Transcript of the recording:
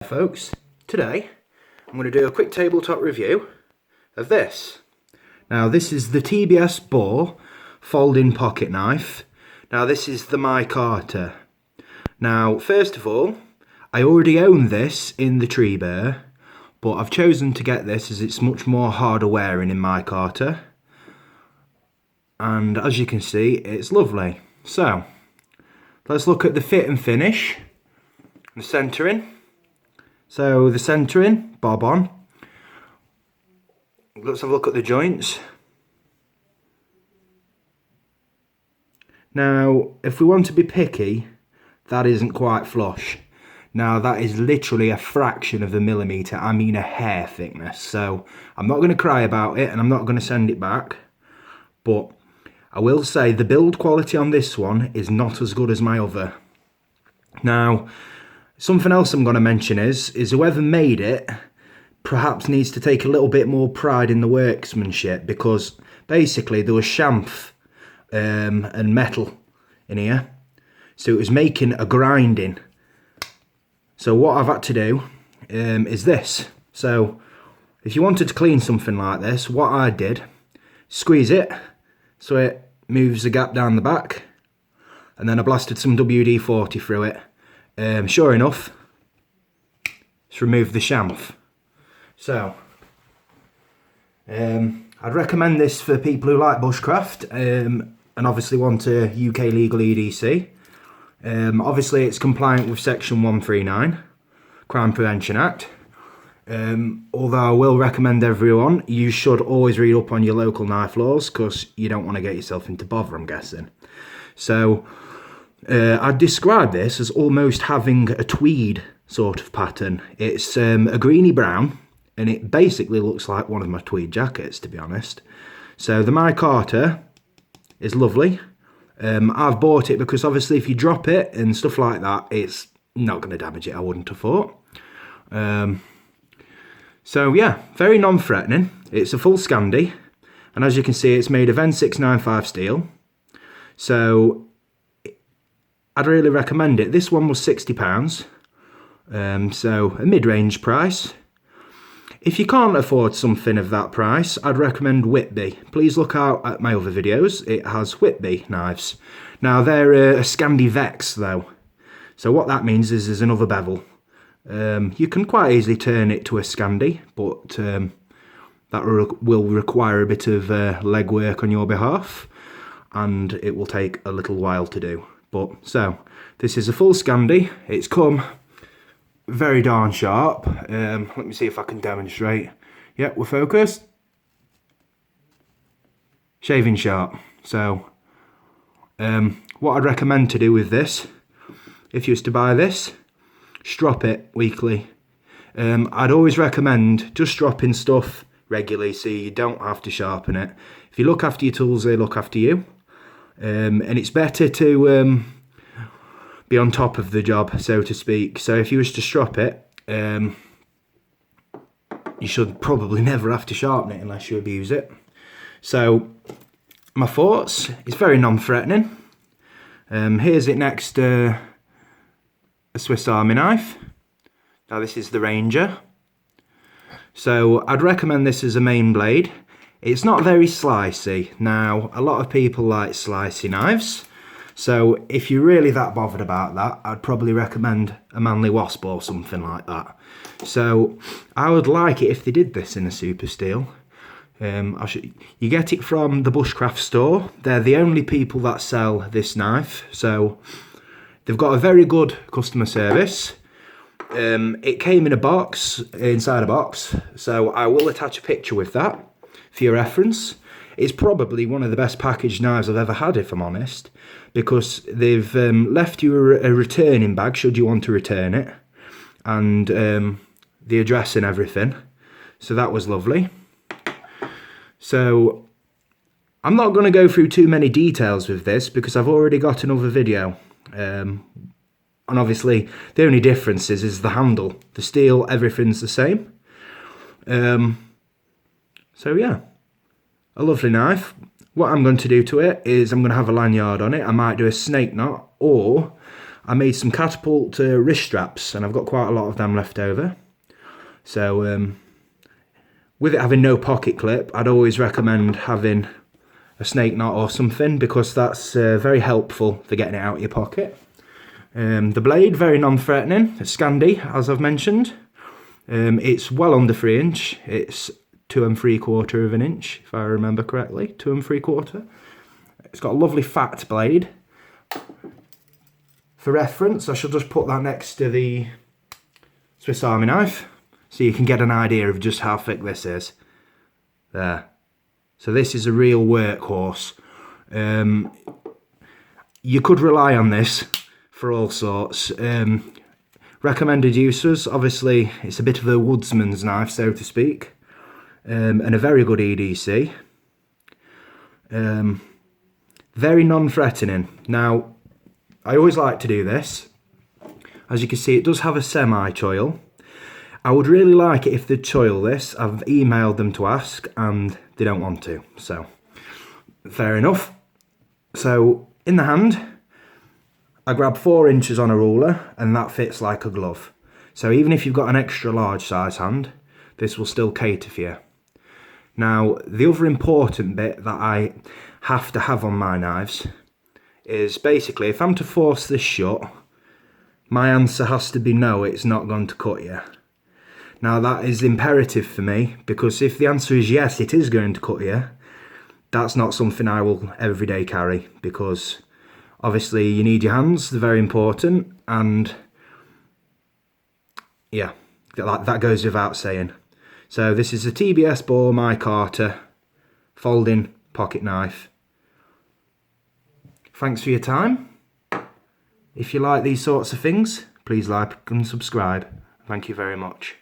Folks, today I'm going to do a quick tabletop review of this. Now this is the TBS boar folding pocket knife. Now this is the micarta. Now first of all, I already own this in the Tree Bear, but I've chosen to get this as it's much more harder wearing in micarta. And as you can see, it's lovely. So let's look at the fit and finish, the centering. So the centering, bob on. Let's have a look at the joints. Now, if we want to be picky, that isn't quite flush. Now that is literally a fraction of a millimetre, I mean a hair thickness. So I'm not going to cry about it and I'm not going to send it back. But I will say the build quality on this one is not as good as my other. Now, something else I'm going to mention is whoever made it perhaps needs to take a little bit more pride in the workmanship, because basically there was champh and metal in here, so it was making a grinding. So what I've had to do is this. So if you wanted to clean something like this, what I did, squeeze it so it moves the gap down the back, and then I blasted some WD-40 through it. Sure enough, it's removed the champh. So, I'd recommend this for people who like bushcraft and obviously want a UK legal EDC. Obviously it's compliant with Section 139, Crime Prevention Act. Although I will recommend everyone, you should always read up on your local knife laws, because you don't want to get yourself into bother, I'm guessing. So, I'd describe this as almost having a tweed sort of pattern. It's a greeny brown, and it basically looks like one of my tweed jackets, to be honest. So the micarta is lovely. I've bought it because obviously if you drop it and stuff like that, it's not going to damage it, I wouldn't have thought. So yeah, very non-threatening. It's a full Scandi, and as you can see, it's made of N695 steel. So I'd really recommend it. This one was £60, so a mid-range price. If you can't afford something of that price, I'd recommend Whitby. Please look out at my other videos, it has Whitby knives. Now they're a Scandi Vex though, so what that means is there's another bevel. You can quite easily turn it to a Scandi, but that will require a bit of legwork on your behalf, and it will take a little while to do. But so this is a full Scandi. It's come very darn sharp. Let me see if I can demonstrate. Yep, we're focused. Shaving sharp. So what I'd recommend to do with this, if you was to buy this, strop it weekly. I'd always recommend just dropping stuff regularly so you don't have to sharpen it. If you look after your tools, they look after you. And it's better to be on top of the job, so to speak. So if you was to strop it, you should probably never have to sharpen it unless you abuse it. So my thoughts, it's very non-threatening. Here's it next to a Swiss Army knife. Now this is the Ranger. So I'd recommend this as a main blade. It's not very slicey. Now, a lot of people like slicey knives, so if you're really that bothered about that, I'd probably recommend a Manly Wasp or something like that. So, I would like it if they did this in a super steel. You get it from the Bushcraft store. They're the only people that sell this knife, so they've got a very good customer service. It came in a box, inside a box, so I will attach a picture with that for your reference. It's probably one of the best packaged knives I've ever had, if I'm honest, because they've left you a returning bag should you want to return it, and the address and everything, so that was lovely. So I'm not going to go through too many details with this because I've already got another video, and obviously the only difference is the handle. The steel, everything's the same. So yeah, a lovely knife. What I'm going to do to it is I'm going to have a lanyard on it. I might do a snake knot, or I made some catapult wrist straps, and I've got quite a lot of them left over. So with it having no pocket clip, I'd always recommend having a snake knot or something, because that's very helpful for getting it out of your pocket. The blade, very non-threatening, it's Scandi, as I've mentioned. It's well under 3 inch, it's 2 3/4 of an inch, if I remember correctly, 2 3/4. It's got a lovely fat blade. For reference, I shall just put that next to the Swiss Army knife, so you can get an idea of just how thick this is. There. So this is a real workhorse. You could rely on this for all sorts. Recommended uses, obviously it's a bit of a woodsman's knife, so to speak, and a very good EDC. Very non-threatening. Now, I always like to do this. As you can see, it does have a semi-choil. I would really like it if they'd choil this. I've emailed them to ask and they don't want to, so fair enough. So in the hand, I grab 4 inches on a ruler, and that fits like a glove. So even if you've got an extra large size hand, this will still cater for you. Now, the other important bit that I have to have on my knives is basically, if I'm to force this shut, my answer has to be no, it's not going to cut you. Now that is imperative for me, because if the answer is yes, it is going to cut you, that's not something I will every day carry, because obviously you need your hands, they're very important, and yeah, that goes without saying. So this is a TBS boar micarta folding pocket knife. Thanks for your time. If you like these sorts of things, please like and subscribe. Thank you very much.